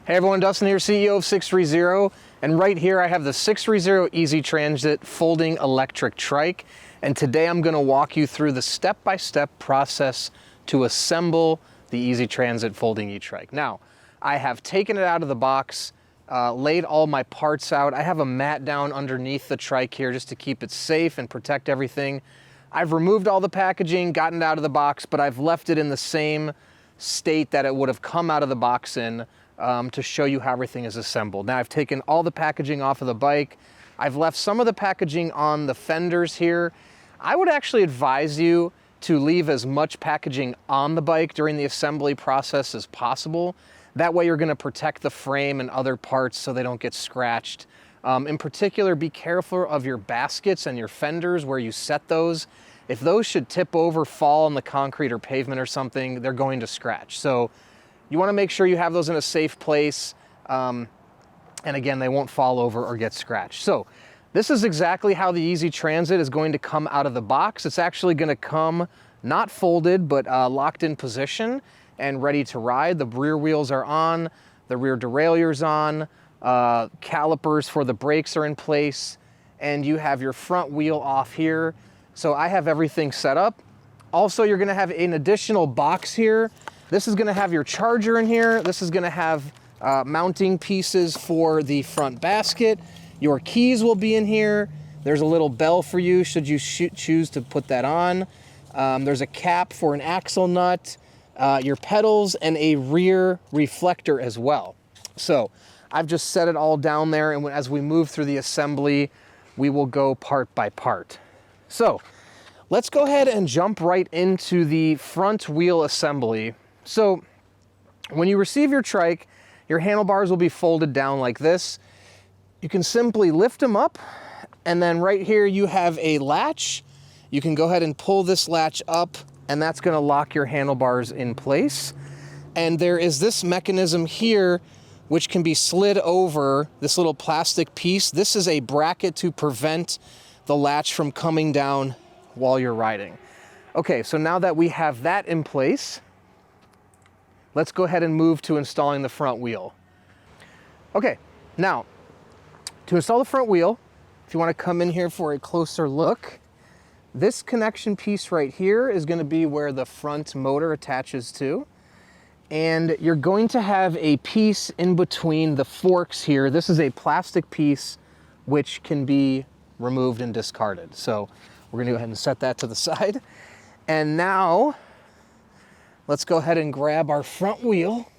Hey everyone, Dustin here, CEO of 630, and right here I have the 630 Easy Transit Folding Electric Trike, and today I'm going to walk you through the step-by-step process to assemble the Easy Transit Folding E Trike. Now, I have taken it out of the box, laid all my parts out. I have a mat down underneath the trike here just to keep it safe and protect everything. I've removed all the packaging, gotten it out of the box, but I've left it in the same state that it would have come out of the box in, to show you how everything is assembled. Now I've taken all the packaging off of the bike. I've left some of the packaging on the fenders here. I would actually advise you to leave as much packaging on the bike during the assembly process as possible. That way you're going to protect the frame and other parts so they don't get scratched. In particular, be careful of your baskets and your fenders where you set those. If those should tip over, fall on the concrete or pavement or something, they're going to scratch. So you want to make sure you have those in a safe place, and again, they won't fall over or get scratched. So this is exactly how the Easy Transit is going to come out of the box. It's actually going to come not folded, but locked in position and ready to ride. The rear wheels are on, the rear derailleur's on, calipers for the brakes are in place, and you have your front wheel off here. So I have everything set up. Also, you're going to have an additional box here. This is going to have your charger in here. This is going to have mounting pieces for the front basket. Your keys will be in here. There's a little bell for you should you choose to put that on. There's a cap for an axle nut, your pedals, and a rear reflector as well. So I've just set it all down there, and as we move through the assembly, we will go part by part. So let's go ahead and jump right into the front wheel assembly. So when you receive your trike, your handlebars will be folded down like this. You can simply lift them up, and then right here you have a latch. You can go ahead and pull this latch up, and that's going to lock your handlebars in place. And there is this mechanism here which can be slid over this little plastic piece. This is a bracket to prevent the latch from coming down while you're riding. Okay, so now that we have that in place, let's go ahead and move to installing the front wheel. Okay, now, to install the front wheel, if you want to come in here for a closer look, this connection piece right here is going to be where the front motor attaches to. And you're going to have a piece in between the forks here. This is a plastic piece which can be removed and discarded. So we're going to go ahead and set that to the side. And now, let's go ahead and grab our front wheel.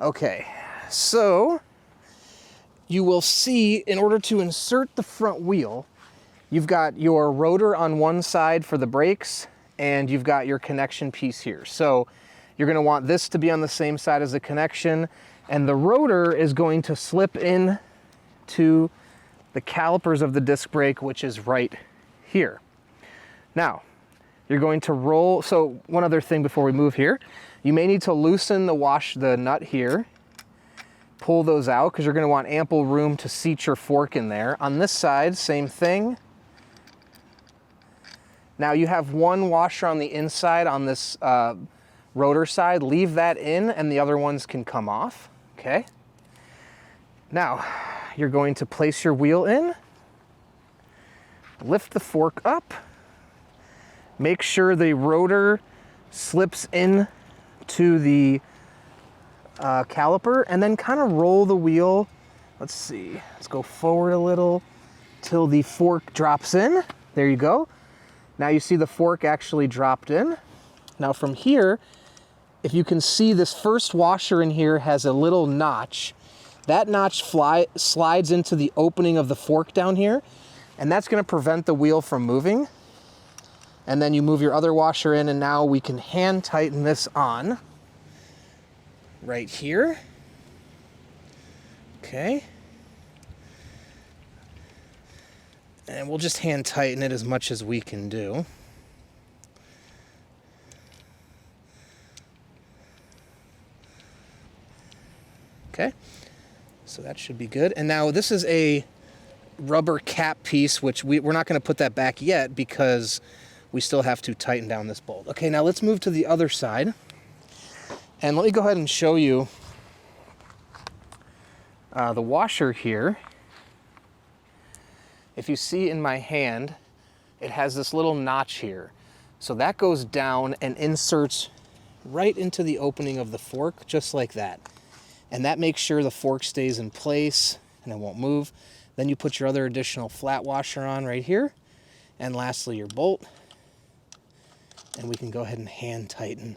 Okay, so you will see, in order to insert the front wheel, you've got your rotor on one side for the brakes, and you've got your connection piece here. So you're going to want this to be on the same side as the connection, and the rotor is going to slip in to the calipers of the disc brake, which is right here. Now, you're going to roll, so one other thing before we move here, you may need to loosen the nut here, pull those out, because you're going to want ample room to seat your fork in there. On this side, same thing. Now you have one washer on the inside on this rotor side. Leave that in, and the other ones can come off, okay? Now, you're going to place your wheel in, lift the fork up, make sure the rotor slips in to the caliper, and then kind of roll the wheel. Let's see, let's go forward a little till the fork drops in. There you go. Now you see the fork actually dropped in. Now from here, if you can see, this first washer in here has a little notch. That notch slides into the opening of the fork down here, and that's going to prevent the wheel from moving. And then you move your other washer in, and now we can hand tighten this on right here. Okay. And we'll just hand tighten it as much as we can do. Okay, so that should be good. And now this is a rubber cap piece, which we're not going to put that back yet because we still have to tighten down this bolt. Okay, now let's move to the other side. And let me go ahead and show you The washer here, if you see in my hand, it has this little notch here. So that goes down and inserts right into the opening of the fork, just like that. And that makes sure the fork stays in place and it won't move. Then you put your other additional flat washer on right here. And lastly, your bolt. And we can go ahead and hand tighten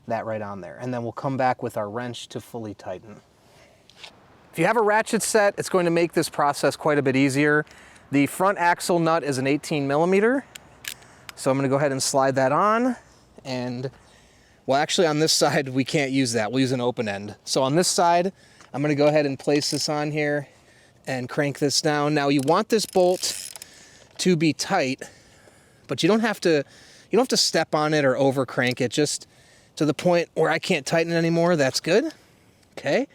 that right on there. And then we'll come back with our wrench to fully tighten. If you have a ratchet set, it's going to make this process quite a bit easier. The front axle nut is an 18 millimeter. So I'm gonna go ahead and slide that on. And, well, actually on this side, we can't use that. We'll use an open end. So on this side, I'm gonna go ahead and place this on here and crank this down. Now you want this bolt to be tight, but you don't have to step on it or over crank it, just to the point where I can't tighten it anymore. That's good, okay?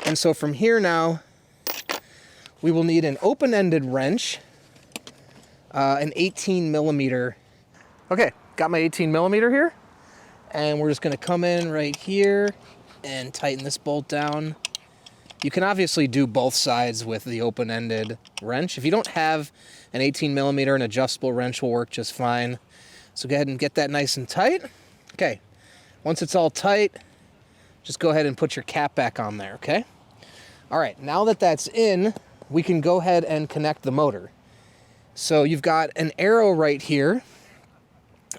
And so from here now, we will need an open-ended wrench, an 18 millimeter. Okay, got my 18 millimeter here, and we're just gonna come in right here and tighten this bolt down. You can obviously do both sides with the open-ended wrench. If you don't have an 18 millimeter, an adjustable wrench will work just fine. So go ahead and get that nice and tight. Okay, once it's all tight, just go ahead and put your cap back on there, okay? All right, now that that's in, we can go ahead and connect the motor. So you've got an arrow right here,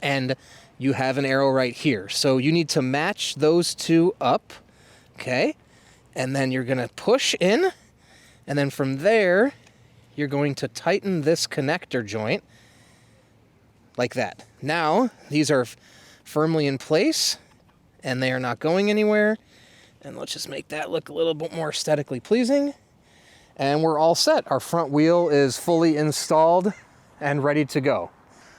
and you have an arrow right here. So you need to match those two up, okay? And then you're gonna push in, and then from there, you're going to tighten this connector joint like that. Now, these are firmly in place, and they are not going anywhere. And let's just make that look a little bit more aesthetically pleasing. And we're all set. Our front wheel is fully installed and ready to go.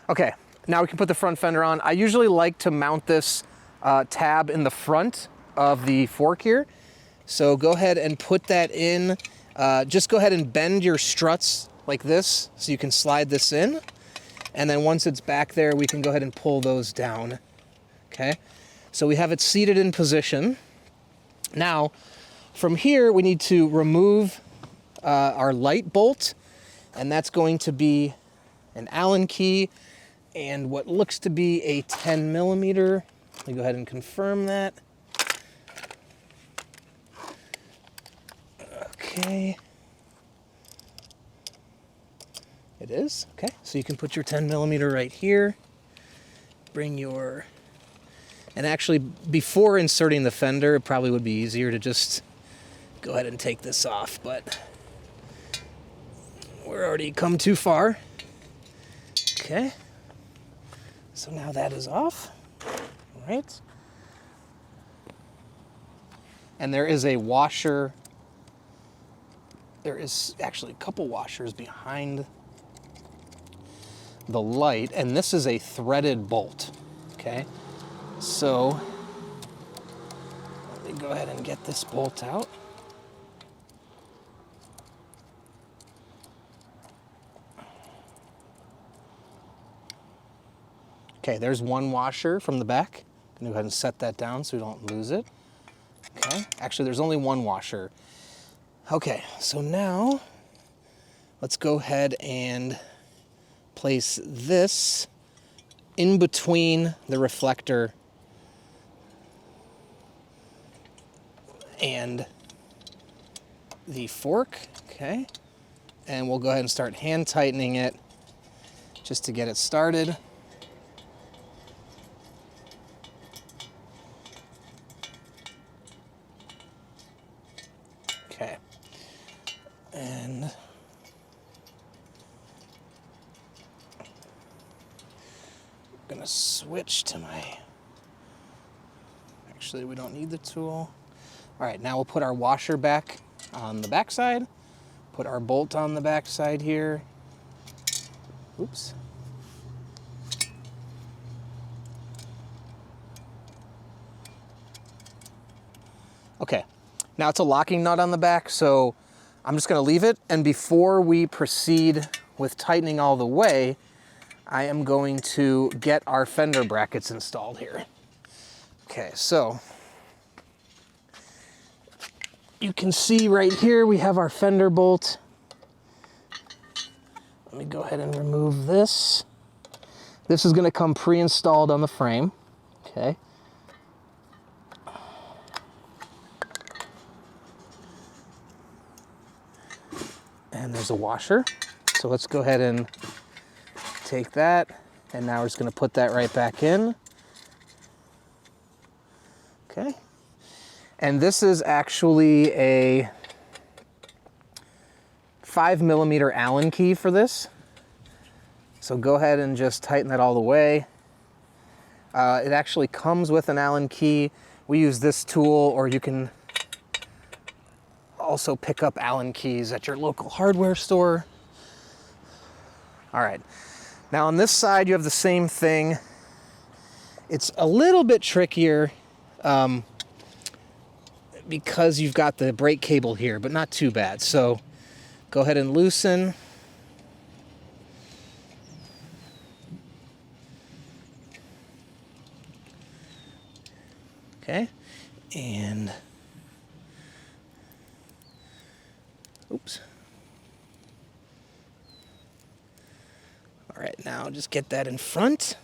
Okay, now we can put the front fender on. I usually like to mount this tab in the front of the fork here. So go ahead and put that in. Just go ahead and bend your struts like this so you can slide this in. And then once it's back there, we can go ahead and pull those down, okay? So we have it seated in position. Now, from here, we need to remove our light bolt, and that's going to be an Allen key and what looks to be a 10 millimeter. Let me go ahead and confirm that. Okay. It is, okay. So you can put your 10 millimeter right here. Bring your, and actually before inserting the fender, it probably would be easier to just go ahead and take this off, but we're already come too far. Okay. So now that is off, all right. And there is a washer. There is actually a couple washers behind the light, and this is a threaded bolt, okay? So let me go ahead and get this bolt out. Okay, there's one washer from the back. I'm gonna go ahead and set that down so we don't lose it. Okay, actually there's only one washer. Okay, so now let's go ahead and place this in between the reflector and the fork, okay? And we'll go ahead and start hand tightening it just to get it started. Okay, and I'm gonna switch to my, actually we don't need the tool. All right, now we'll put our washer back on the back side, put our bolt on the back side here. Oops. Okay, now it's a locking nut on the back, so I'm just gonna leave it, and before we proceed with tightening all the way, I am going to get our fender brackets installed here. Okay, so you can see right here we have our fender bolt. Let me go ahead and remove this. This is going to come pre-installed on the frame. Okay. And there's a washer. So let's go ahead and take that. And now we're just going to put that right back in. Okay. And this is actually a 5mm Allen key for this. So go ahead and just tighten that all the way. It actually comes with an Allen key. We use this tool, or you can also pick up Allen keys at your local hardware store. All right. Now on this side, you have the same thing. It's a little bit trickier because you've got the brake cable here, but not too bad. So go ahead and loosen. Okay, and oops. All right, now just get that in front.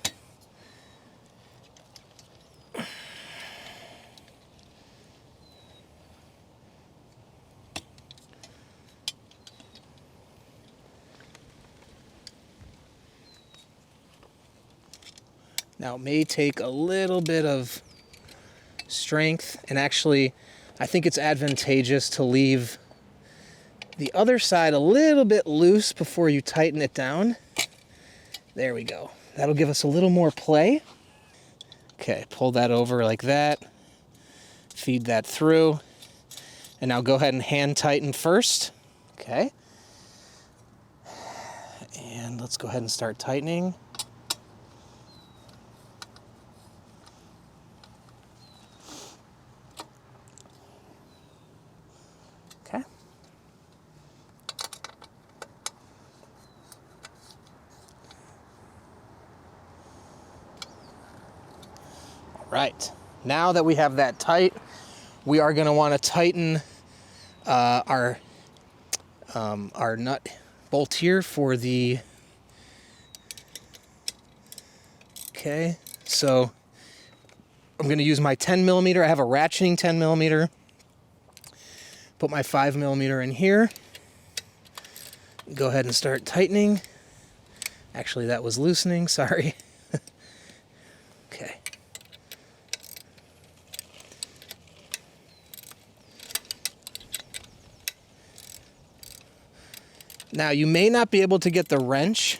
Now it may take a little bit of strength, and actually I think it's advantageous to leave the other side a little bit loose before you tighten it down. There we go. That'll give us a little more play. Okay, pull that over like that. Feed that through. And now go ahead and hand tighten first. Okay. And let's go ahead and start tightening. Okay. All right. Now that we have that tight, we are going to want to tighten our nut bolt here for the, okay, so I'm going to use my 10mm. I have a ratcheting 10mm. Put my 5mm in here. Go ahead and start tightening. Actually, that was loosening, sorry. Okay. Now, you may not be able to get the wrench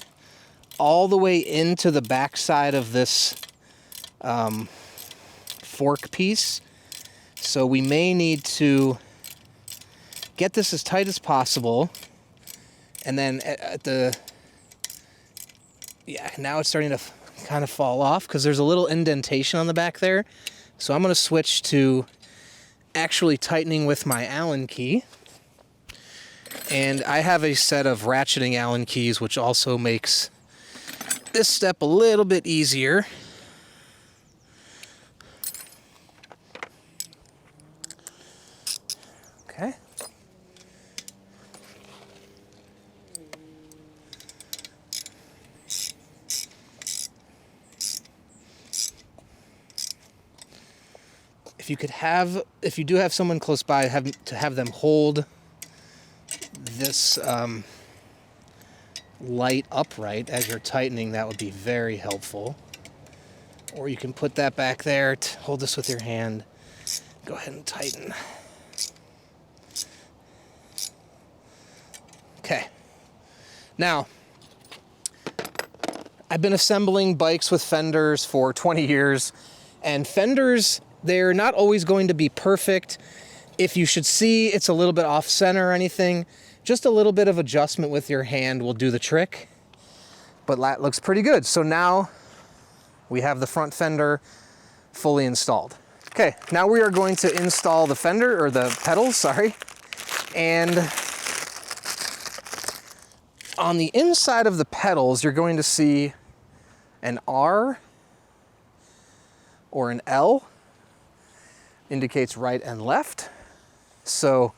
all the way into the back side of this fork piece, so we may need to get this as tight as possible, and then at the, yeah, now it's starting to kind of fall off because there's a little indentation on the back there. So I'm going to switch to actually tightening with my Allen key. And I have a set of ratcheting Allen keys, which also makes this step a little bit easier. Okay. If you do have someone close by, have them hold this light upright as you're tightening. That would be very helpful. Or you can put that back there, hold this with your hand, go ahead and tighten. Okay. Now, I've been assembling bikes with fenders for 20 years, and fenders, they're not always going to be perfect. If you should see it's a little bit off center or anything, just a little bit of adjustment with your hand will do the trick. But that looks pretty good. So now we have the front fender fully installed. Okay, now we are going to install the fender, or the pedals, sorry. And on the inside of the pedals, you're going to see an R or an L, indicates right and left. So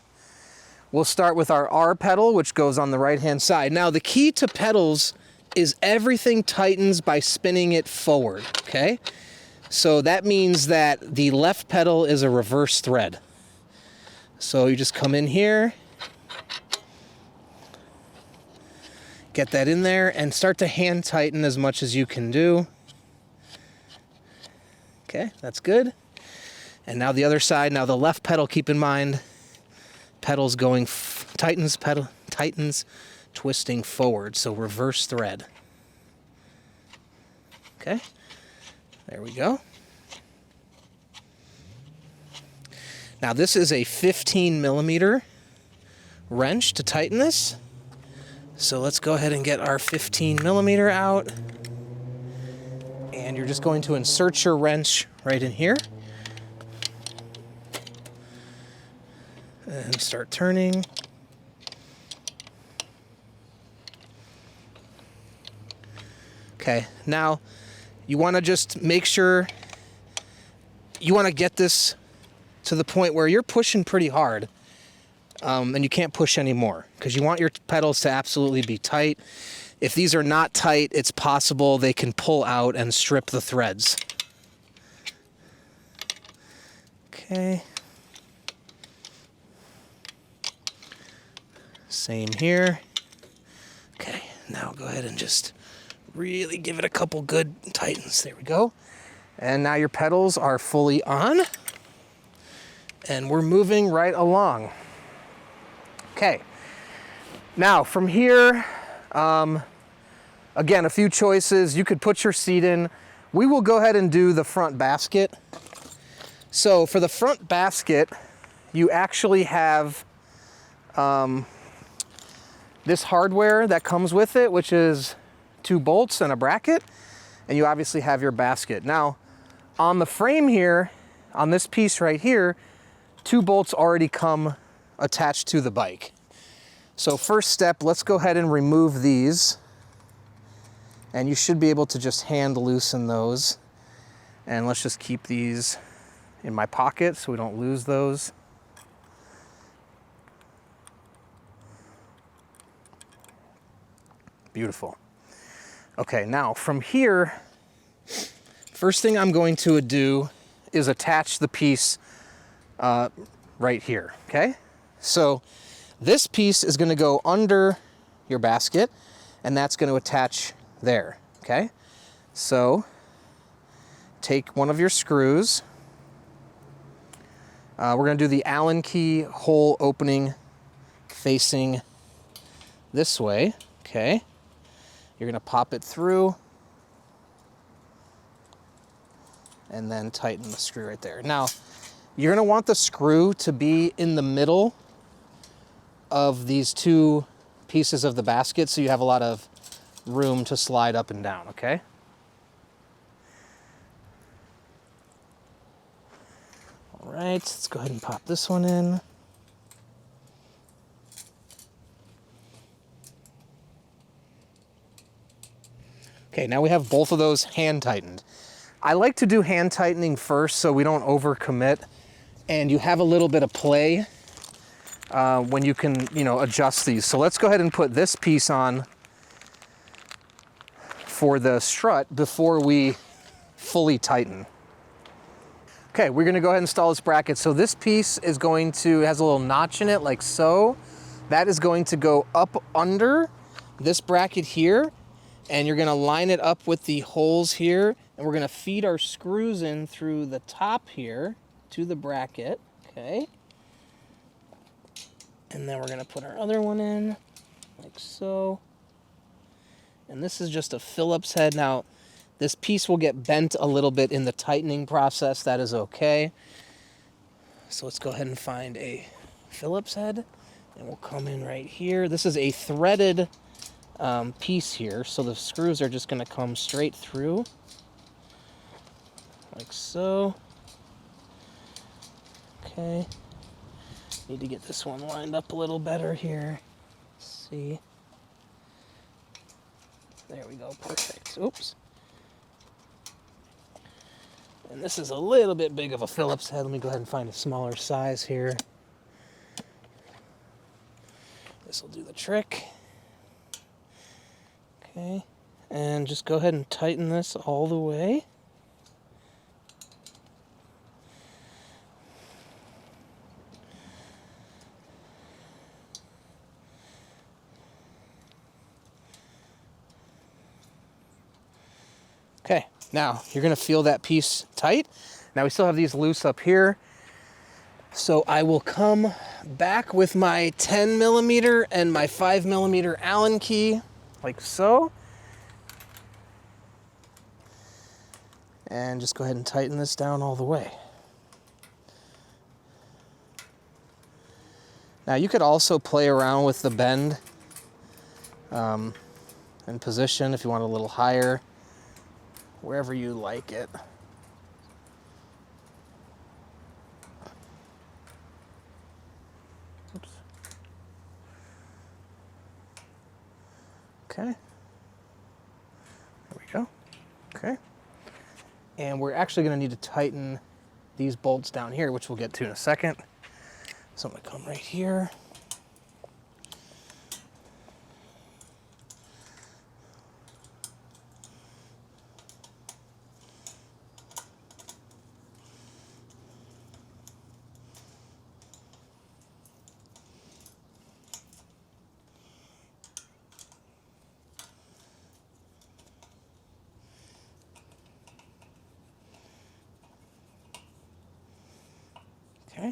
we'll start with our R pedal, which goes on the right-hand side. Now, the key to pedals is everything tightens by spinning it forward, okay? So that means that the left pedal is a reverse thread. So you just come in here, get that in there, and start to hand tighten as much as you can do. Okay, that's good. And now the other side. Now the left pedal, keep in mind, pedal's going, tightens, twisting forward, so reverse thread. Okay, there we go. Now this is a 15 millimeter wrench to tighten this. So let's go ahead and get our 15 millimeter out. And you're just going to insert your wrench right in here. And start turning. Okay, now you want to just make sure you want to get this to the point where you're pushing pretty hard and you can't push anymore because you want your pedals to absolutely be tight. If these are not tight, it's possible they can pull out and strip the threads. Okay. Same here. Okay, now go ahead and just really give it a couple good tightens. There we go. And now your pedals are fully on. And we're moving right along. Okay. Now from here, again, a few choices. You could put your seat in. We will go ahead and do the front basket. So for the front basket, you actually have this hardware that comes with it, which is 2 bolts and a bracket, and you obviously have your basket. Now, on the frame here, on this piece right here, 2 bolts already come attached to the bike. So first step, let's go ahead and remove these. And you should be able to just hand loosen those. And let's just keep these in my pocket so we don't lose those. Beautiful. Okay, now from here, first thing I'm going to do is attach the piece right here, okay? So this piece is gonna go under your basket and that's gonna attach there, okay? So take one of your screws. We're gonna do the Allen key hole opening facing this way, okay? You're gonna pop it through and then tighten the screw right there. Now, you're gonna want the screw to be in the middle of these 2 pieces of the basket so you have a lot of room to slide up and down, okay? All right, let's go ahead and pop this one in. Okay, now we have both of those hand tightened. I like to do hand tightening first so we don't overcommit and you have a little bit of play when you can, adjust these. So let's go ahead and put this piece on for the strut before we fully tighten. Okay, we're gonna go ahead and install this bracket. So this piece is has a little notch in it like so. That is going to go up under this bracket here, and you're gonna line it up with the holes here, and we're gonna feed our screws in through the top here to the bracket, okay? And then we're gonna put our other one in, like so. And this is just a Phillips head. Now, this piece will get bent a little bit in the tightening process. That is okay. So let's go ahead and find a Phillips head, and we'll come in right here. This is a threaded piece here, so the screws are just gonna come straight through, like so. Okay. Need to get this one lined up a little better here. Let's see. There we go, perfect. Oops. And this is a little bit big of a Phillips head. Let me go ahead and find a smaller size here. This will do the trick. Okay, and just go ahead and tighten this all the way. Okay, now you're gonna feel that piece tight. Now we still have these loose up here. So I will come back with my 10 millimeter and my 5 millimeter Allen key, like so. And just go ahead and tighten this down all the way. Now you could also play around with the bend and position if you want a little higher, wherever you like it. Oops. Okay. There we go. Okay. And we're actually going to need to tighten these bolts down here, which we'll get to in a second. So I'm going to come right here. Okay.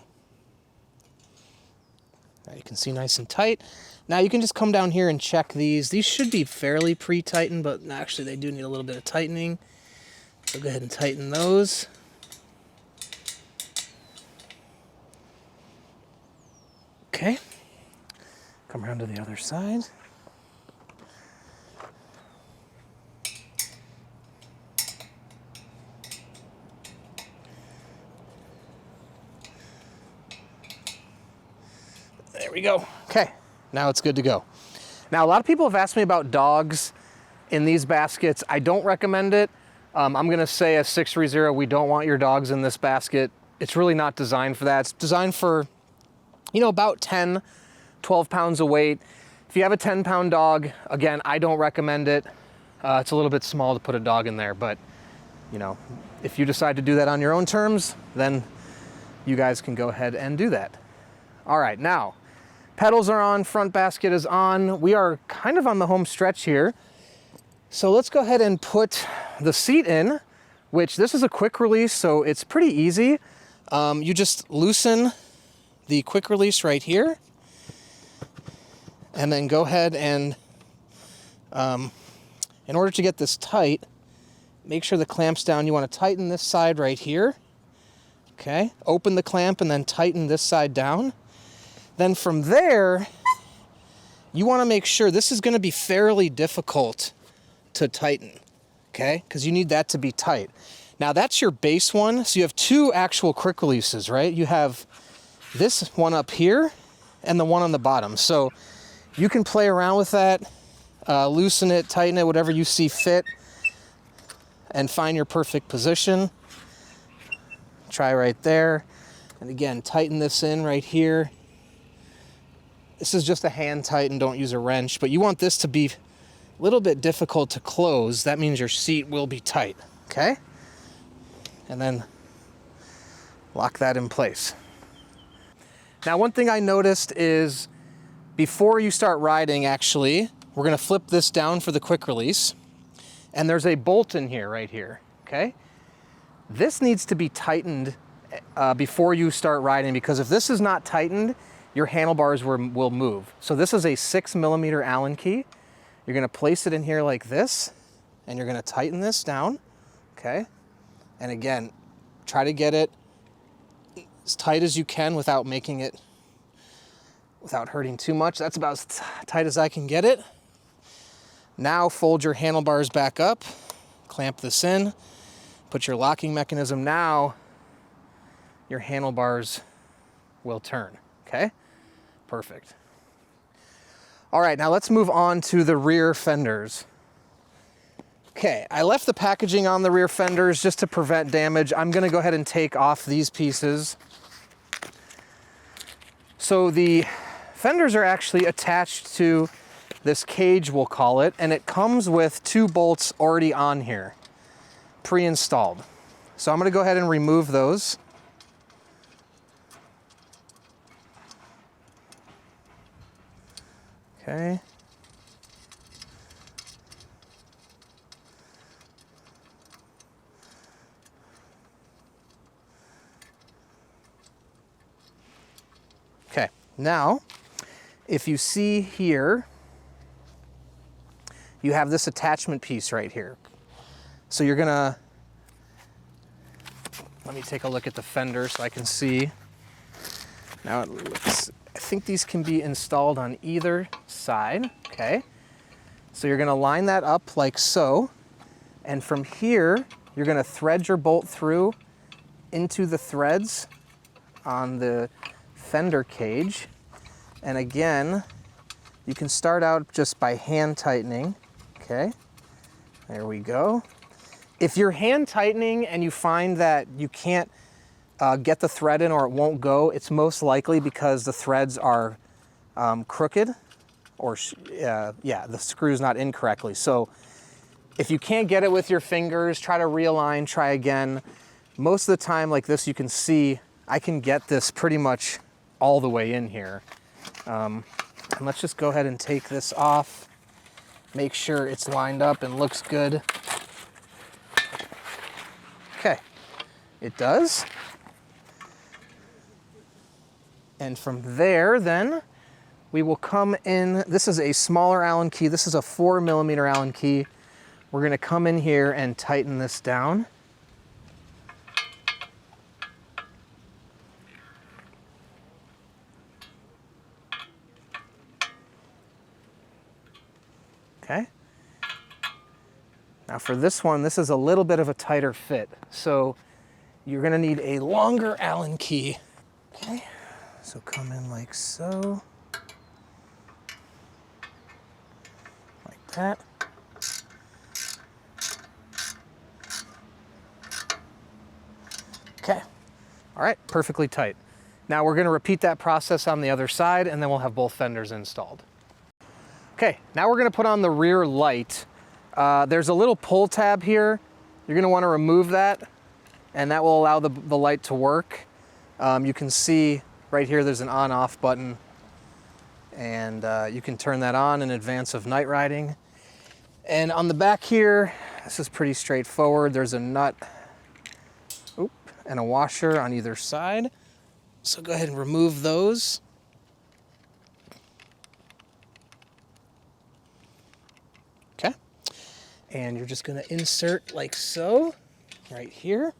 Now you can see nice and tight. Now you can just come down here and check these. These should be fairly pre-tightened, but actually they do need a little bit of tightening. So go ahead and tighten those. Okay. Come around to the other side. There we go. Okay, now it's good to go. Now, a lot of people have asked me about dogs in these baskets. I don't recommend it. I'm gonna say as 630, we don't want your dogs in this basket. It's really not designed for that. It's designed for, you know, about 10, 12 pounds of weight. If you have a 10-pound dog, again, I don't recommend it. It's a little bit small to put a dog in there, but, you know, if you decide to do that on your own terms, then you guys can go ahead and do that. All right, now, pedals are on, front basket is on. We are kind of on the home stretch here. So let's go ahead and put the seat in, which this is a quick release, so it's pretty easy. You just loosen the quick release right here, and then go ahead and, in order to get this tight, make sure the clamp's down. You want to tighten this side right here. Okay, open the clamp and then tighten this side down. Then from there, you want to make sure this is going to be fairly difficult to tighten, okay? Because you need that to be tight. Now that's your base one, so you have two actual quick releases, right? You have this one up here and the one on the bottom. So you can play around with that, loosen it, tighten it, whatever you see fit, and find your perfect position. Try right there. And again, tighten this in right here. This is just a hand tighten, don't use a wrench, but you want this to be a little bit difficult to close. That means your seat will be tight, okay? And then lock that in place. Now, one thing I noticed is before you start riding, actually, we're gonna flip this down for the quick release, and there's a bolt in here, right here, okay? This needs to be tightened before you start riding, because if this is not tightened, your handlebars will move. So this is a 6 millimeter Allen key. You're gonna place it in here like this, and you're gonna tighten this down, okay? And again, try to get it as tight as you can without hurting too much. That's about as tight as I can get it. Now fold your handlebars back up, clamp this in, put your locking mechanism. Now your handlebars will turn, okay? Perfect. All right, now let's move on to the rear fenders. Okay, I left the packaging on the rear fenders just to prevent damage. I'm gonna go ahead and take off these pieces. So the Fenders are actually attached to this cage, we'll call it, and it comes with 2 bolts already on here, pre-installed. So I'm gonna go ahead and remove those. Okay. Okay, now, if you see here, you have this attachment piece right here. So you're gonna, let me take a look at the fender so I can see. Now it looks, I think these can be installed on either side, okay? So you're gonna line that up like so, and from here, you're gonna thread your bolt through into the threads on the fender cage. And again, you can start out just by hand tightening, okay? There we go. If you're hand tightening and you find that you can't get the thread in or it won't go, it's most likely because the threads are crooked, or yeah, the screw's not in correctly. So if you can't get it with your fingers, try to realign, try again. Most of the time like this, you can see I can get this pretty much all the way in here. And let's just go ahead and take this off, make sure it's lined up and looks good. Okay, it does. And from there, then, we will come in. This is a smaller Allen key. This is a 4mm Allen key. We're gonna come in here and tighten this down. Okay. Now for this one, this is a little bit of a tighter fit. So you're gonna need a longer Allen key. Okay, so come in like so. Like that. Okay, all right, perfectly tight. Now we're gonna repeat that process on the other side and then we'll have both fenders installed. Okay, now we're gonna put on the rear light. There's a little pull tab here. You're gonna wanna remove that and that will allow the light to work. You can see right here there's an on-off button and you can turn that on in advance of night riding. And on the back here, this is pretty straightforward. There's a nut and a washer on either side. So go ahead and remove those. Okay. And you're just gonna insert like so, right here.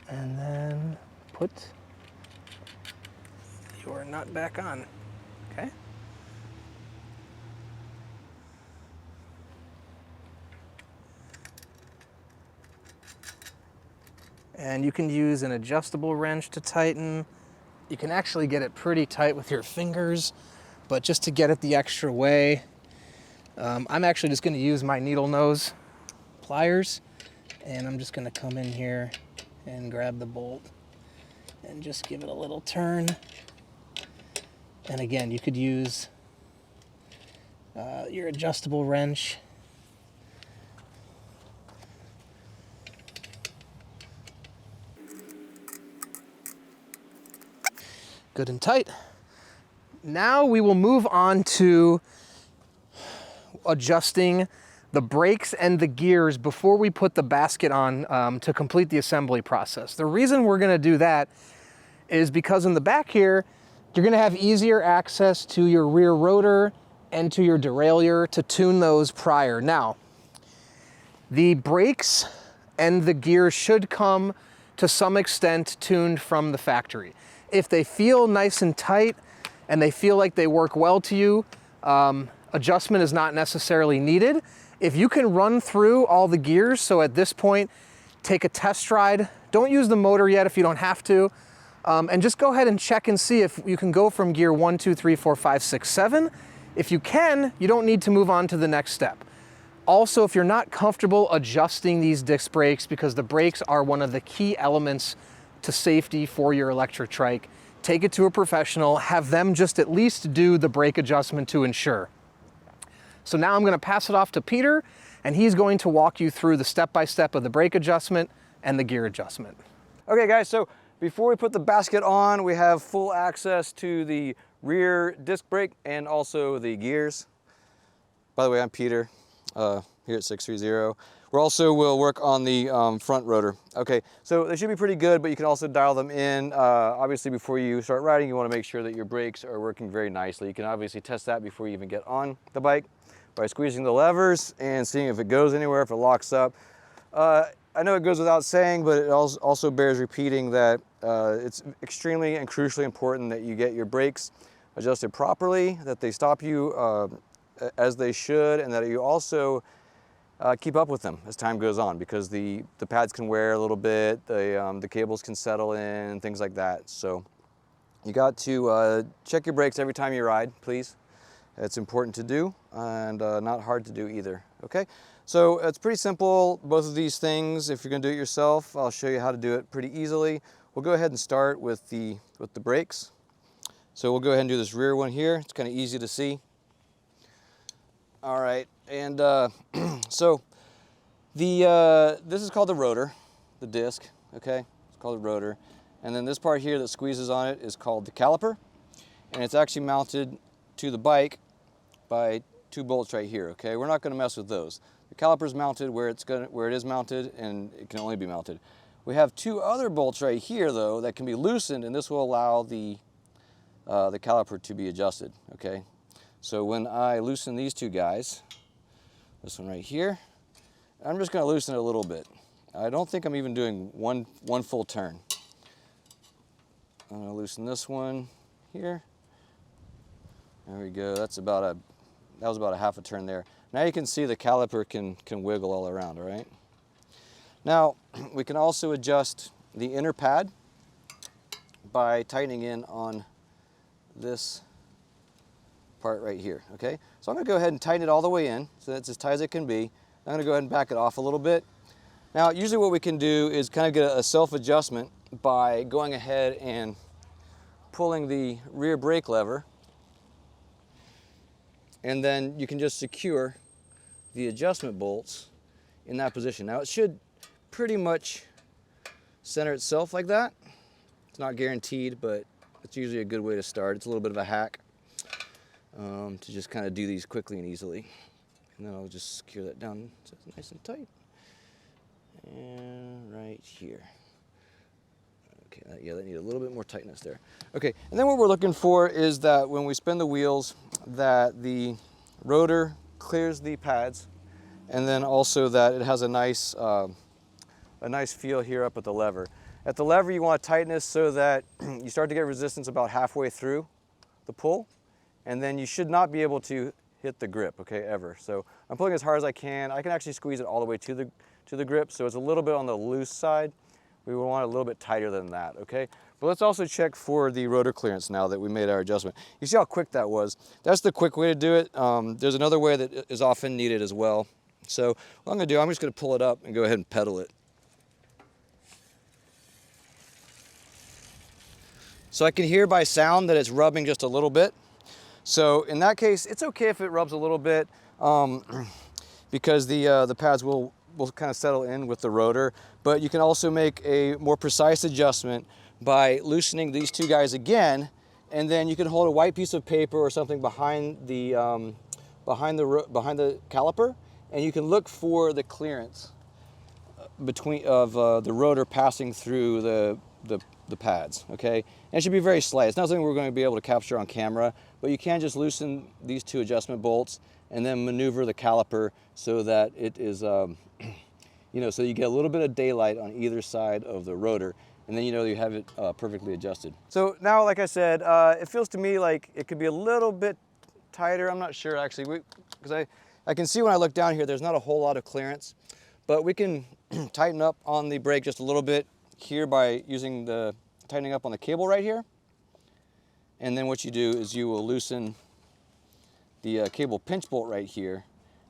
And then put your nut back on, okay? And you can use an adjustable wrench to tighten. You can actually get it pretty tight with your fingers, but just to get it the extra way, I'm actually just gonna use my needle nose pliers, and I'm just gonna come in here and grab the bolt and just give it a little turn. And again, you could use your adjustable wrench. Good and tight. Now we will move on to adjusting the brakes and the gears before we put the basket on to complete the assembly process. The reason we're gonna do that is because in the back here, you're gonna have easier access to your rear rotor and to your derailleur to tune those prior. Now, the brakes and the gears should come to some extent tuned from the factory. If they feel nice and tight and they feel like they work well to you, adjustment is not necessarily needed. If you can run through all the gears, so at this point, take a test ride. Don't use the motor yet if you don't have to. And just go ahead and check and see if you can go from gear 1, 2, 3, 4, 5, 6, 7. If you can, you don't need to move on to the next step. Also, if you're not comfortable adjusting these disc brakes, because the brakes are one of the key elements to safety for your electric trike, take it to a professional, have them just at least do the brake adjustment to ensure. So now I'm going to pass it off to Peter, and he's going to walk you through the step-by-step of the brake adjustment and the gear adjustment. Okay guys, so before we put the basket on, we have full access to the rear disc brake and also the gears. By the way, I'm Peter here at 630. We also will work on the front rotor. Okay, so they should be pretty good, but you can also dial them in. Obviously, before you start riding, you want to make sure that your brakes are working very nicely. You can obviously test that before you even get on the bike by squeezing the levers and seeing if it goes anywhere, if it locks up. I know it goes without saying, but it also bears repeating that it's extremely and crucially important that you get your brakes adjusted properly, that they stop you as they should, and that you also keep up with them as time goes on, because the pads can wear a little bit, the cables can settle in, things like that. So you got to check your brakes every time you ride, please. It's important to do, and not hard to do either, okay? So it's pretty simple, both of these things. If you're gonna do it yourself, I'll show you how to do it pretty easily. We'll go ahead and start with the brakes. So we'll go ahead and do this rear one here. It's kind of easy to see. All right, and so this is called the rotor, the disc, okay? It's called the rotor. And then this part here that squeezes on it is called the caliper. And it's actually mounted to the bike by 2 bolts right here, okay? We're not gonna mess with those. The caliper's mounted where it is mounted, and it can only be mounted. We have 2 other bolts right here though that can be loosened, and this will allow the caliper to be adjusted, okay? So when I loosen these 2 guys, this one right here, I'm just gonna loosen it a little bit. I don't think I'm even doing one full turn. I'm gonna loosen this one here. There we go, that was about a half a turn there. Now you can see the caliper can wiggle all around, all right? Now, we can also adjust the inner pad by tightening in on this part right here, okay? So I'm gonna go ahead and tighten it all the way in, so that's as tight as it can be. I'm gonna go ahead and back it off a little bit. Now, usually what we can do is kind of get a self-adjustment by going ahead and pulling the rear brake lever, and then you can just secure the adjustment bolts in that position. Now, it should pretty much center itself like that. It's not guaranteed, but it's usually a good way to start. It's a little bit of a hack to just kind of do these quickly and easily. And then I'll just secure that down so it's nice and tight. And right here. Okay, yeah, they need a little bit more tightness there. Okay, and then what we're looking for is that when we spin the wheels, that the rotor clears the pads, and then also that it has a nice feel here up at the lever. At the lever, you want tightness so that you start to get resistance about halfway through the pull, and then you should not be able to hit the grip, okay, ever. So I'm pulling as hard as I can. I can actually squeeze it all the way to the grip, so it's a little bit on the loose side. We want it a little bit tighter than that, okay? But let's also check for the rotor clearance now that we made our adjustment. You see how quick that was? That's the quick way to do it. There's another way that is often needed as well. So what I'm gonna do, I'm just gonna pull it up and go ahead and pedal it. So I can hear by sound that it's rubbing just a little bit. So in that case, it's okay if it rubs a little bit because the pads will kind of settle in with the rotor, but you can also make a more precise adjustment by loosening these 2 guys again, and then you can hold a white piece of paper or something behind the caliper, and you can look for the clearance of the rotor passing through the pads, okay? And it should be very slight. It's not something we're going to be able to capture on camera, but you can just loosen these 2 adjustment bolts and then maneuver the caliper so that it is, you know, so you get a little bit of daylight on either side of the rotor, and then you know you have it perfectly adjusted. So now, like I said, it feels to me like it could be a little bit tighter. I'm not sure actually, because I can see when I look down here, there's not a whole lot of clearance, but we can tighten up on the brake just a little bit here by using tightening up on the cable right here. And then what you do is you will loosen the cable pinch bolt right here,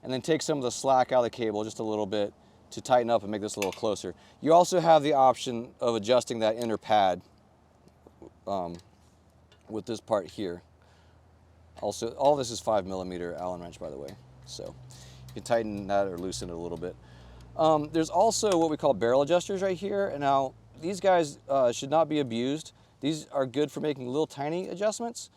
and then take some of the slack out of the cable just a little bit, to tighten up and make this a little closer. You also have the option of adjusting that inner pad with this part here. Also, all this is 5mm Allen wrench, by the way. So you can tighten that or loosen it a little bit. There's also what we call barrel adjusters right here. And now these guys should not be abused. These are good for making little tiny adjustments,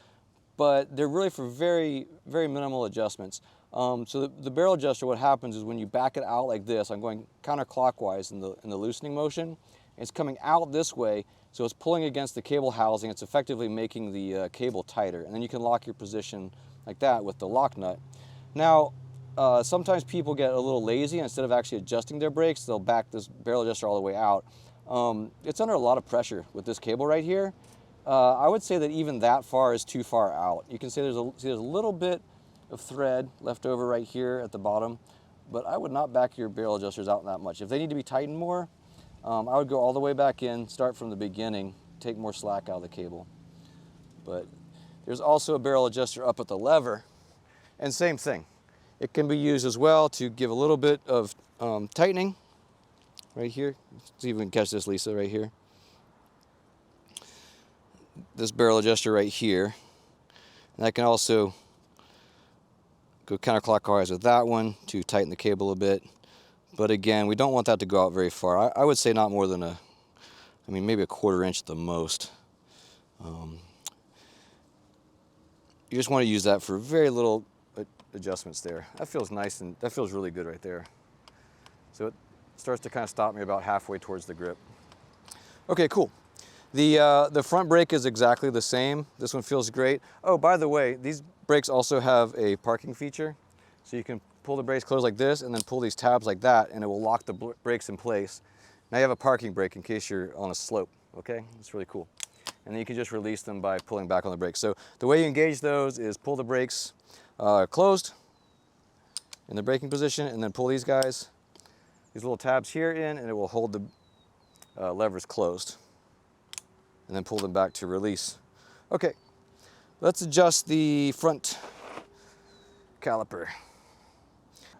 but they're really for very, very minimal adjustments. So the barrel adjuster, what happens is when you back it out like this, I'm going counterclockwise in the loosening motion. It's coming out this way, so it's pulling against the cable housing. It's effectively making the cable tighter, and then you can lock your position like that with the lock nut. Now, sometimes people get a little lazy. Instead of actually adjusting their brakes, they'll back this barrel adjuster all the way out. It's under a lot of pressure with this cable right here. I would say that even that far is too far out. You can see there's a little bit of thread left over right here at the bottom, but I would not back your barrel adjusters out that much. If they need to be tightened more, I would go all the way back in, start from the beginning, take more slack out of the cable. But there's also a barrel adjuster up at the lever, and same thing. It can be used as well to give a little bit of tightening right here. See if we can catch this, Lisa, right here. This barrel adjuster right here. And I can also go counterclockwise with that one to tighten the cable a bit. But again, we don't want that to go out very far. I would say not more than maybe a 1/4 inch at the most. You just want to use that for very little adjustments there. That feels nice, and that feels really good right there. So it starts to kind of stop me about halfway towards the grip. Okay, cool. The front brake is exactly the same. This one feels great. Oh, by the way, these brakes also have a parking feature. So you can pull the brakes closed like this and then pull these tabs like that, and it will lock the brakes in place. Now you have a parking brake in case you're on a slope, okay? It's really cool. And then you can just release them by pulling back on the brakes. So the way you engage those is pull the brakes closed in the braking position, and then pull these guys, these little tabs here in, and it will hold the levers closed. And then pull them back to release. Okay, let's adjust the front caliper.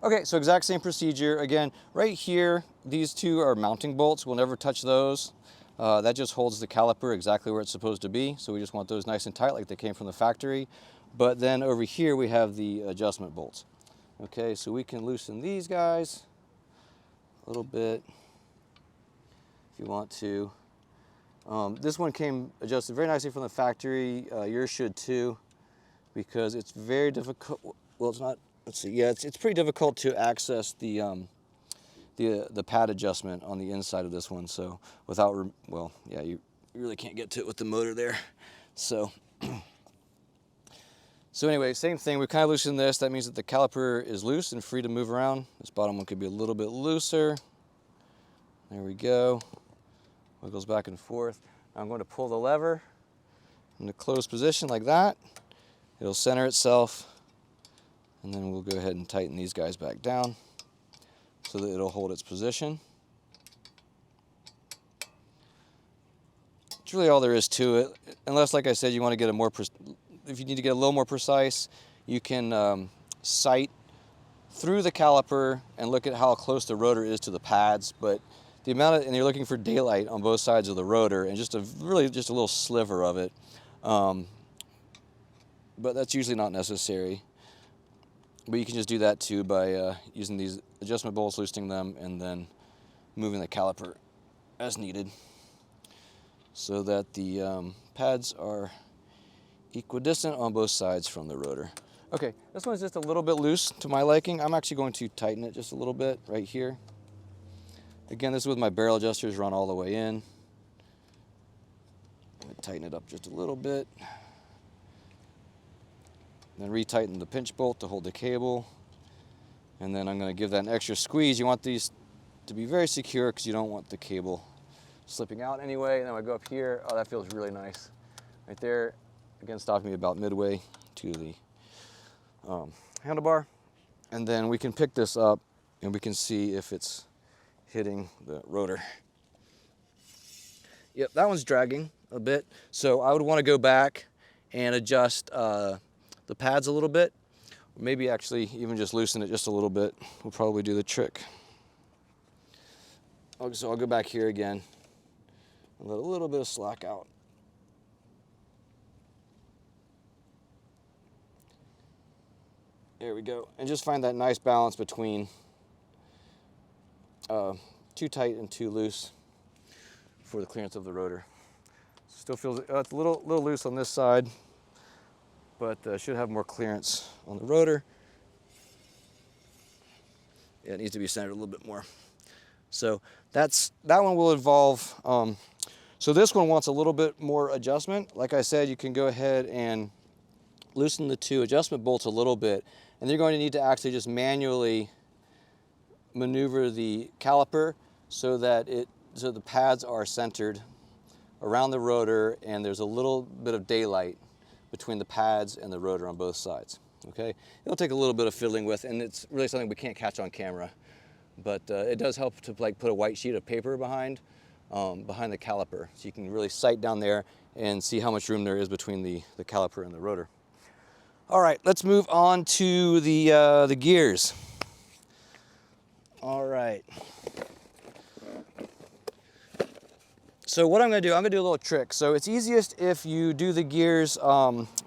Okay, so exact same procedure. Again, right here, these two are mounting bolts. We'll never touch those. That just holds the caliper exactly where it's supposed to be. So we just want those nice and tight like they came from the factory. But then over here, we have the adjustment bolts. Okay, so we can loosen these guys a little bit if you want to. This one came adjusted very nicely from the factory. Yours should too, because it's very difficult. Well, it's not. Let's see. Yeah, it's pretty difficult to access the pad adjustment on the inside of this one. So without, well, yeah, you really can't get to it with the motor there. So, so anyway, same thing. We kind of loosened this. That means that the caliper is loose and free to move around. This bottom one could be a little bit looser. There we go. Wiggles back and forth. I'm going to pull the lever in the closed position like that. It'll center itself, and then we'll go ahead and tighten these guys back down so that it'll hold its position. It's really all there is to it, unless, like I said, you want to get if you need to get a little more precise, you can sight through the caliper and look at how close the rotor is to the pads, but the amount of, and you're looking for daylight on both sides of the rotor, and really just a little sliver of it. But that's usually not necessary. But you can just do that too by using these adjustment bolts, loosening them, and then moving the caliper as needed so that the pads are equidistant on both sides from the rotor. Okay, this one's just a little bit loose to my liking. I'm actually going to tighten it just a little bit right here. Again, this is with my barrel adjusters run all the way in. Tighten it up just a little bit. Then retighten the pinch bolt to hold the cable. And then I'm going to give that an extra squeeze. You want these to be very secure because you don't want the cable slipping out anyway. And then I go up here. Oh, that feels really nice. Right there, again, stopping me about midway to the handlebar. And then we can pick this up and we can see if it's hitting the rotor. Yep, that one's dragging a bit. So I would want to go back and adjust the pads a little bit. Maybe actually even just loosen it just a little bit will probably do the trick. So I'll go back here again and let a little bit of slack out. There we go. And just find that nice balance between too tight and too loose for the clearance of the rotor. Still feels it's a little loose on this side, but should have more clearance on the rotor. Yeah, it needs to be centered a little bit more. So that one will involve, so this one wants a little bit more adjustment. Like I said, you can go ahead and loosen the two adjustment bolts a little bit, and you're going to need to actually just manually maneuver the caliper so that the pads are centered around the rotor and there's a little bit of daylight between the pads and the rotor on both sides. Okay, it'll take a little bit of fiddling with, and it's really something we can't catch on camera, but it does help to like put a white sheet of paper behind the caliper, so you can really sight down there and see how much room there is between the caliper and the rotor. All right, let's move on to the gears. All right. So what I'm going to do a little trick. So it's easiest if you do the gears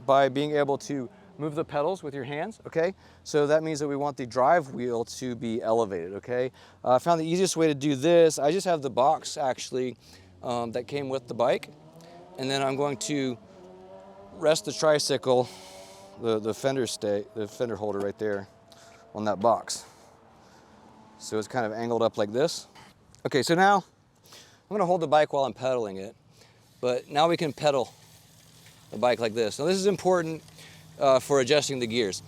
by being able to move the pedals with your hands, okay? So that means that we want the drive wheel to be elevated, okay? I found the easiest way to do this, I just have the box actually that came with the bike, and then I'm going to rest the tricycle, the fender holder right there on that box. So it's kind of angled up like this. Okay, so now I'm gonna hold the bike while I'm pedaling it, but now we can pedal the bike like this. Now this is important for adjusting the gears.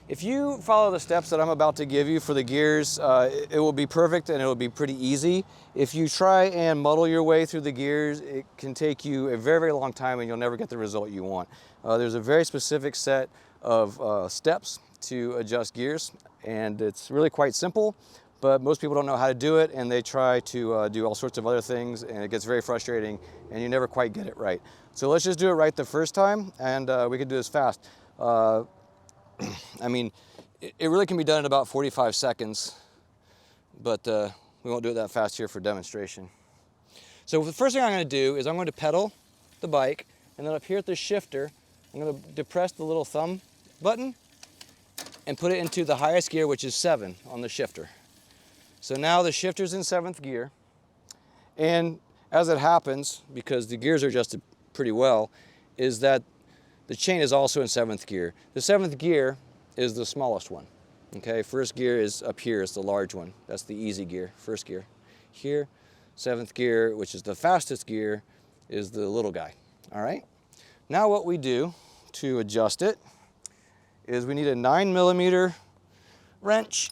If you follow the steps that I'm about to give you for the gears, it will be perfect and it will be pretty easy. If you try and muddle your way through the gears, it can take you a very, very long time and you'll never get the result you want. There's a very specific set of steps to adjust gears, and it's really quite simple, but most people don't know how to do it, and they try to do all sorts of other things, and it gets very frustrating and you never quite get it right. So let's just do it right the first time, and we can do this fast. I mean, it really can be done in about 45 seconds, but we won't do it that fast here for demonstration. So the first thing I'm going to do is I'm going to pedal the bike, and then up here at the shifter, I'm going to depress the little thumb button and put it into the highest gear, which is 7 on the shifter. So now the shifter's in 7th gear, and as it happens, because the gears are adjusted pretty well, is that the chain is also in 7th gear. The 7th gear is the smallest one. Okay, 1st gear is up here, it's the large one. That's the easy gear, 1st gear. Here, 7th gear, which is the fastest gear, is the little guy. All right? Now what we do to adjust it is we need a 9mm wrench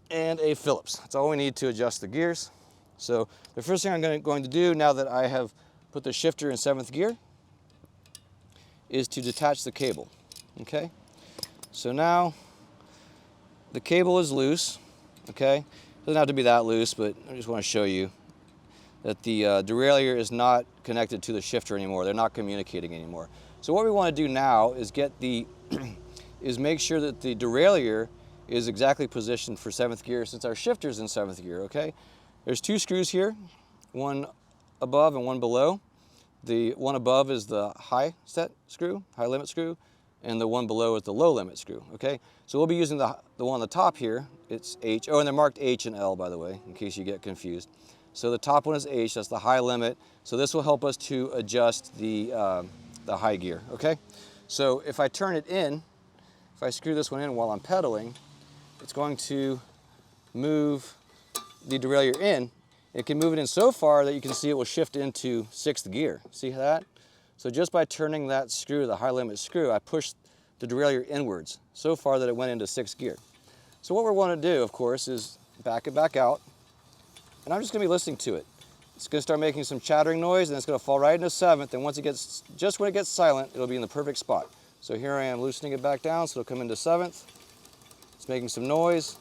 and a Phillips. That's all we need to adjust the gears. So the first thing I'm going to do now that I have put the shifter in 7th gear is to detach the cable, okay? So now the cable is loose, okay? Doesn't have to be that loose, but I just want to show you that the derailleur is not connected to the shifter anymore. They're not communicating anymore. So what we want to do now is is make sure that the derailleur is exactly positioned for 7th gear since our shifter's in 7th gear, okay? There's 2 screws here, one above and one below. The one above is the high set screw, high limit screw, and the one below is the low limit screw, okay? So we'll be using the one on the top here, it's H, oh, and they're marked H and L, by the way, in case you get confused. So the top one is H, that's the high limit. So this will help us to adjust the high gear, okay? So if I turn it in, if I screw this one in while I'm pedaling, it's going to move the derailleur in. It can move it in so far that you can see it will shift into 6th gear. See that? So just by turning that screw, the high limit screw, I pushed the derailleur inwards so far that it went into 6th gear. So what we want to do, of course, is back it back out, and I'm just going to be listening to it. It's going to start making some chattering noise, and it's going to fall right into 7th, and just when it gets silent, it'll be in the perfect spot. So here I am loosening it back down, so it'll come into 7th. It's making some noise.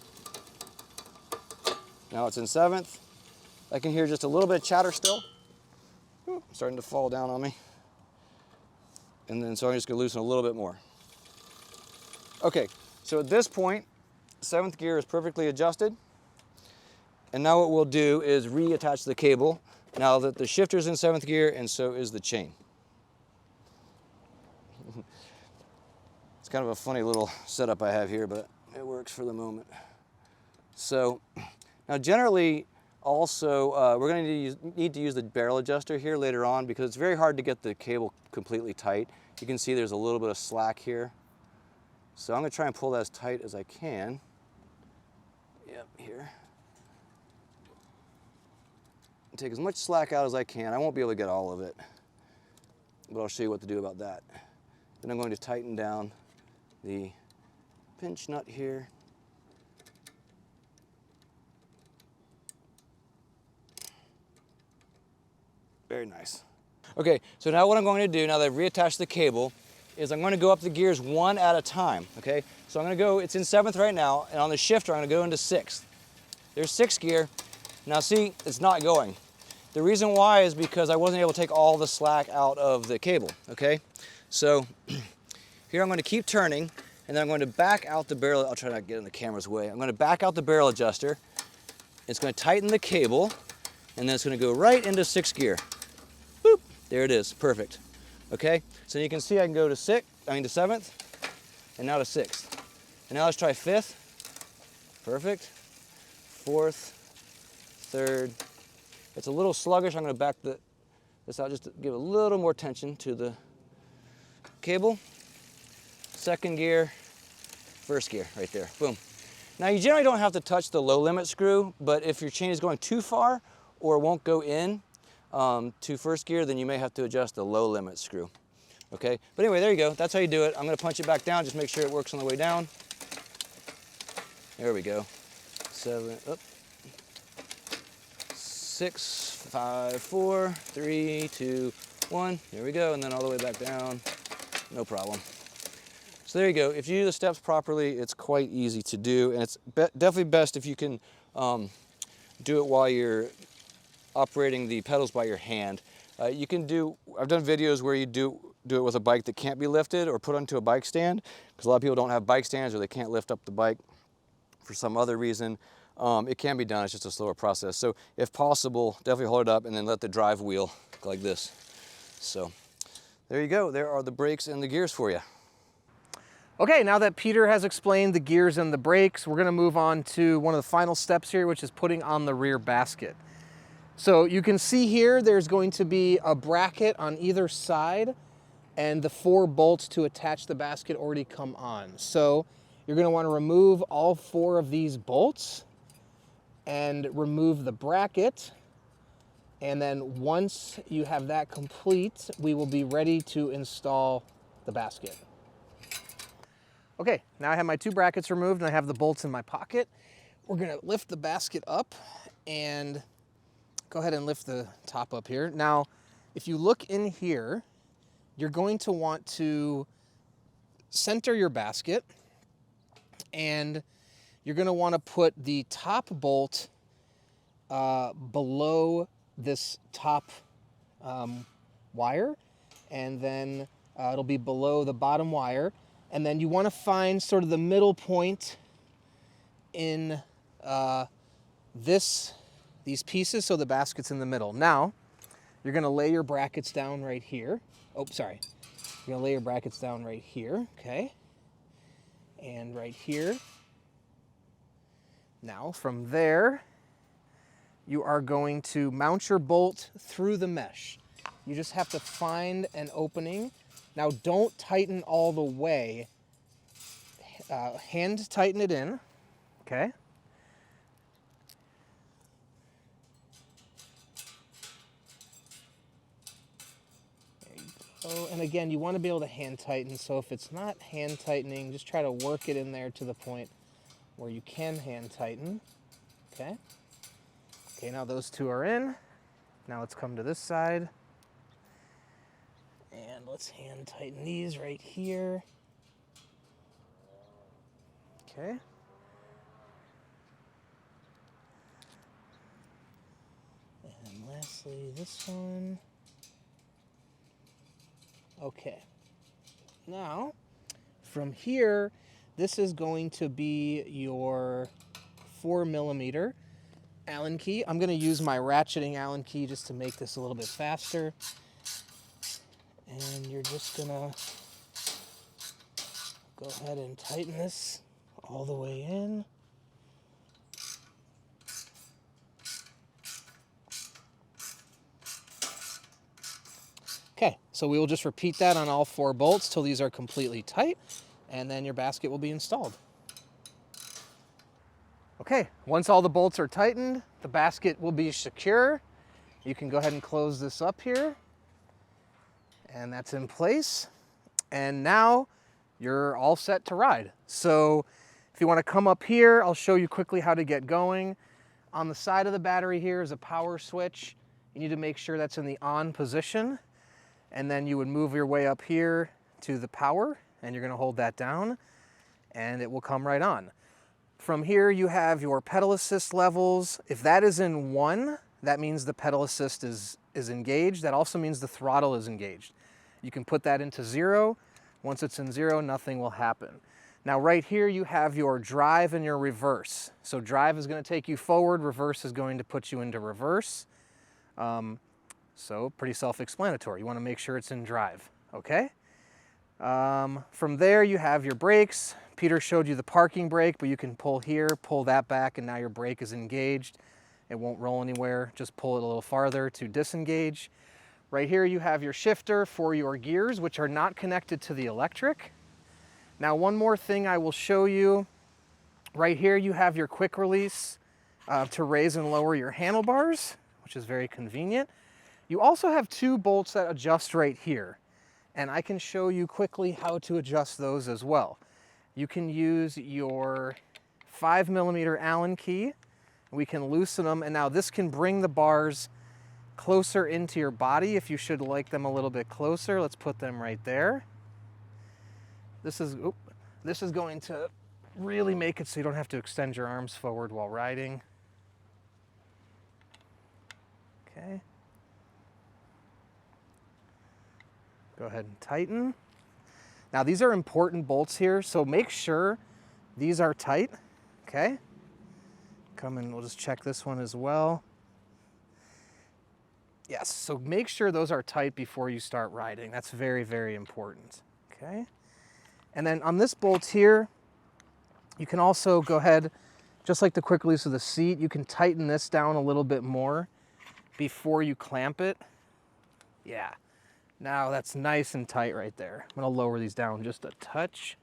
Now it's in 7th. I can hear just a little bit of chatter still. Ooh, starting to fall down on me. And then so I'm just going to loosen a little bit more. Okay, so at this point, 7th gear is perfectly adjusted. And now what we'll do is reattach the cable now that the shifter's in 7th gear and so is the chain. It's kind of a funny little setup I have here, but it works for the moment. So now generally also we're going to need to use the barrel adjuster here later on because it's very hard to get the cable completely tight. You can see there's a little bit of slack here. So I'm going to try and pull that as tight as I can. Yep, here. Take as much slack out as I can. I won't be able to get all of it, but I'll show you what to do about that. Then I'm going to tighten down the pinch nut here. Very nice. Okay, so now what I'm going to do, now that I've reattached the cable, is I'm going to go up the gears one at a time, okay? So I'm going to go, it's in 7th right now, and on the shifter I'm going to go into 6th. There's 6th gear. Now see, it's not going. The reason why is because I wasn't able to take all the slack out of the cable, okay? So here I'm going to keep turning, and then I'm going to back out the barrel. I'll try not to get in the camera's way. I'm going to back out the barrel adjuster. It's going to tighten the cable, and then it's going to go right into 6th gear. Boop, there it is, perfect. Okay, so you can see I can go to 7th, and now to 6th. And now let's try 5th, perfect, 4th, 3rd. It's a little sluggish. I'm going to back this out just to give a little more tension to the cable. 2nd gear, 1st gear, right there, boom. Now you generally don't have to touch the low limit screw, but if your chain is going too far or won't go in to 1st gear, then you may have to adjust the low limit screw. Okay, but anyway, there you go. That's how you do it. I'm going to punch it back down, just make sure it works on the way down. There we go. 7, up. 6, 5, 4, 3, 2, 1. There we go, and then all the way back down. No problem. So there you go. If you do the steps properly, it's quite easy to do, and it's definitely best if you can do it while you're operating the pedals by your hand. You can do, I've done videos where you do it with a bike that can't be lifted or put onto a bike stand, because a lot of people don't have bike stands or they can't lift up the bike for some other reason. It can be done, it's just a slower process. So if possible, definitely hold it up and then let the drive wheel go like this. So there you go, there are the brakes and the gears for you. Okay, now that Peter has explained the gears and the brakes, we're gonna move on to one of the final steps here, which is putting on the rear basket. So you can see here, there's going to be a bracket on either side, and the 4 bolts to attach the basket already come on. So you're gonna wanna remove all 4 of these bolts and remove the bracket. And then once you have that complete, we will be ready to install the basket. Okay, now I have my 2 brackets removed and I have the bolts in my pocket. We're gonna lift the basket up and go ahead and lift the top up here. Now, if you look in here, you're going to want to center your basket, and you're going to want to put the top bolt below this top wire, and then it'll be below the bottom wire. And then you want to find sort of the middle point in these pieces so the basket's in the middle. Now, you're going to lay your brackets down right here. Oh, sorry. You're going to lay your brackets down right here, okay? And right here. Now, from there, you are going to mount your bolt through the mesh. You just have to find an opening. Now, don't tighten all the way. Hand tighten it in, okay? Oh, and again, you want to be able to hand tighten, so if it's not hand tightening, just try to work it in there to the point where you can hand tighten, okay? Okay, now those 2 are in. Now let's come to this side. And let's hand tighten these right here. Okay. And lastly, this one. Okay, now from here, this is going to be your 4mm, Allen key. I'm going to use my ratcheting Allen key just to make this a little bit faster. And you're just going to go ahead and tighten this all the way in. Okay, so we will just repeat that on all 4 bolts till these are completely tight, and then your basket will be installed. Okay, once all the bolts are tightened, the basket will be secure. You can go ahead and close this up here, and that's in place. And now you're all set to ride. So if you want to come up here, I'll show you quickly how to get going. On the side of the battery here is a power switch. You need to make sure that's in the on position. And then you would move your way up here to the power, and you're going to hold that down, and it will come right on. From here, you have your pedal assist levels. If that is in 1, that means the pedal assist is engaged. That also means the throttle is engaged. You can put that into 0. Once it's in 0, nothing will happen. Now right here, you have your drive and your reverse. So drive is going to take you forward, reverse is going to put you into reverse. So pretty self-explanatory. You want to make sure it's in drive, okay? From there, you have your brakes. Peter showed you the parking brake, but you can pull here, pull that back, and now your brake is engaged. It won't roll anywhere. Just pull it a little farther to disengage. Right here, you have your shifter for your gears, which are not connected to the electric. Now, one more thing I will show you. Right here, you have your quick release to raise and lower your handlebars, which is very convenient. You also have 2 bolts that adjust right here, and I can show you quickly how to adjust those as well. You can use your 5mm Allen key. We can loosen them, and now this can bring the bars closer into your body if you should like them a little bit closer. Let's put them right there. This is going to really make it so you don't have to extend your arms forward while riding. Okay. Go ahead and tighten. Now these are important bolts here, so make sure these are tight, okay? Come and we'll just check this one as well. Yes, so make sure those are tight before you start riding. That's very, very important, okay? And then on this bolt here, you can also go ahead, just like the quick release of the seat, you can tighten this down a little bit more before you clamp it. Yeah. Now that's nice and tight right there. I'm going to lower these down just a touch.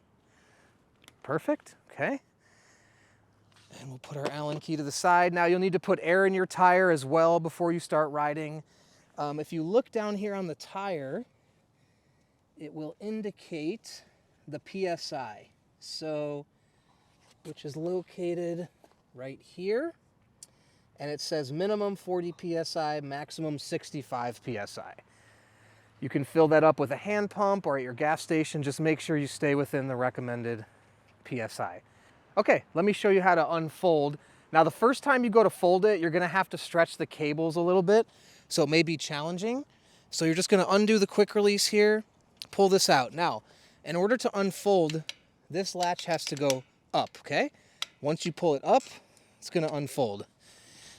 Perfect, okay. And we'll put our Allen key to the side. Now you'll need to put air in your tire as well before you start riding. If you look down here on the tire, it will indicate the PSI. So, which is located right here. And it says minimum 40 PSI, maximum 65 PSI. You can fill that up with a hand pump or at your gas station. Just make sure you stay within the recommended PSI. Okay, let me show you how to unfold. Now, the first time you go to fold it, you're gonna have to stretch the cables a little bit, so it may be challenging. So you're just gonna undo the quick release here, pull this out. Now, in order to unfold, this latch has to go up, okay? Once you pull it up, it's gonna unfold.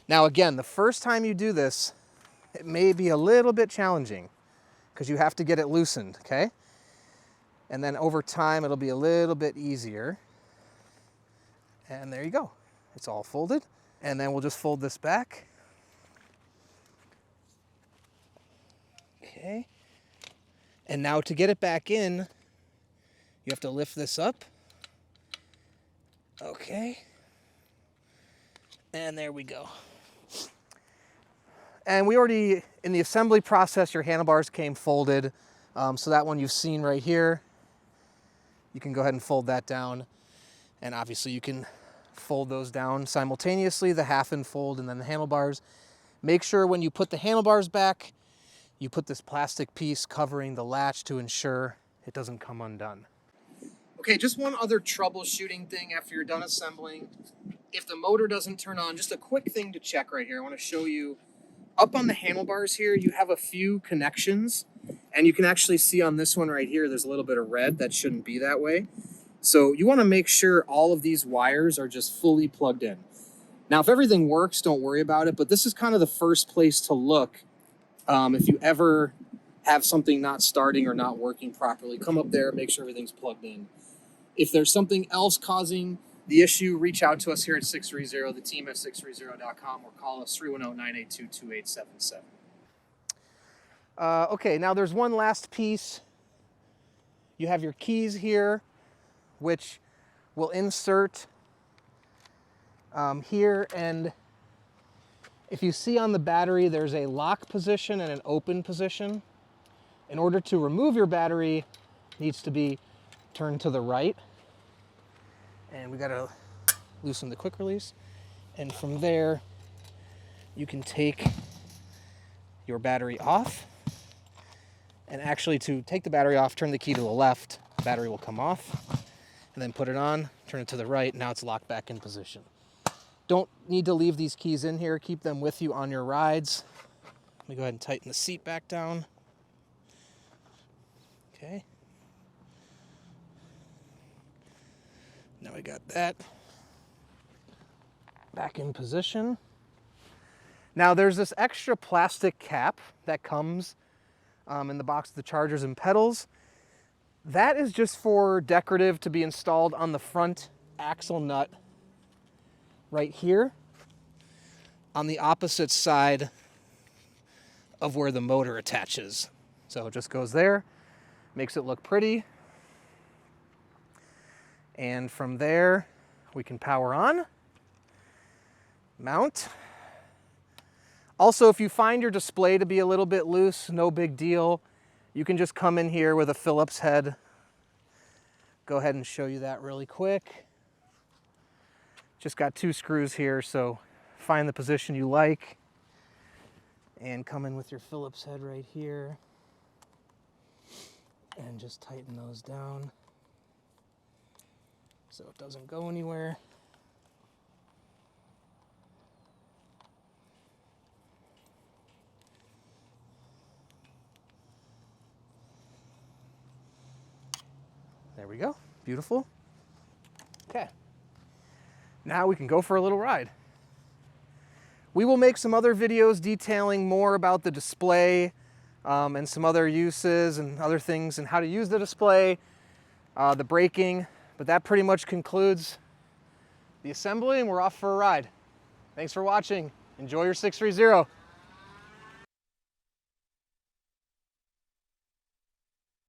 Now again, the first time you do this, it may be a little bit challenging because you have to get it loosened, okay? And then over time, it'll be a little bit easier. And there you go. It's all folded. And then we'll just fold this back. Okay. And now to get it back in, you have to lift this up. Okay. And there we go. And we already, in the assembly process, your handlebars came folded. So that one you've seen right here. You can go ahead and fold that down. And obviously you can fold those down simultaneously, the half and fold and then the handlebars. Make sure when you put the handlebars back, you put this plastic piece covering the latch to ensure it doesn't come undone. Okay, just one other troubleshooting thing after you're done assembling. If the motor doesn't turn on, just a quick thing to check right here. I want to show you up on the handlebars here, you have a few connections, and you can actually see on this one right here, there's a little bit of red. That shouldn't be that way. So you want to make sure all of these wires are just fully plugged in. Now, if everything works, don't worry about it, but this is kind of the first place to look. If you ever have something not starting or not working properly, come up there, make sure everything's plugged in. If there's something else causing the issue, reach out to us here at 630, the team at sixthreezero.com, or call us 310-982-2877. Okay, now there's one last piece. You have your keys here, which will insert here, and if you see on the battery, there's a lock position and an open position. In order to remove your battery, it needs to be turned to the right. And we gotta loosen the quick release. And from there, you can take your battery off. And actually, to take the battery off, turn the key to the left, the battery will come off. And then put it on, turn it to the right, now it's locked back in position. Don't need to leave these keys in here, keep them with you on your rides. Let me go ahead and tighten the seat back down. Okay. Now we got that back in position. Now there's this extra plastic cap that comes in the box of the chargers and pedals. That is just for decorative to be installed on the front axle nut right here on the opposite side of where the motor attaches. So it just goes there, makes it look pretty. And from there, we can power on, mount. Also, if you find your display to be a little bit loose, no big deal. You can just come in here with a Phillips head. Go ahead and show you that really quick. Just got 2 screws here, so find the position you like and come in with your Phillips head right here and just tighten those down so it doesn't go anywhere. There we go, beautiful. Okay. Now we can go for a little ride. We will make some other videos detailing more about the display and some other uses and other things and how to use the display, the braking, but that pretty much concludes the assembly and we're off for a ride. Thanks for watching. Enjoy your 630.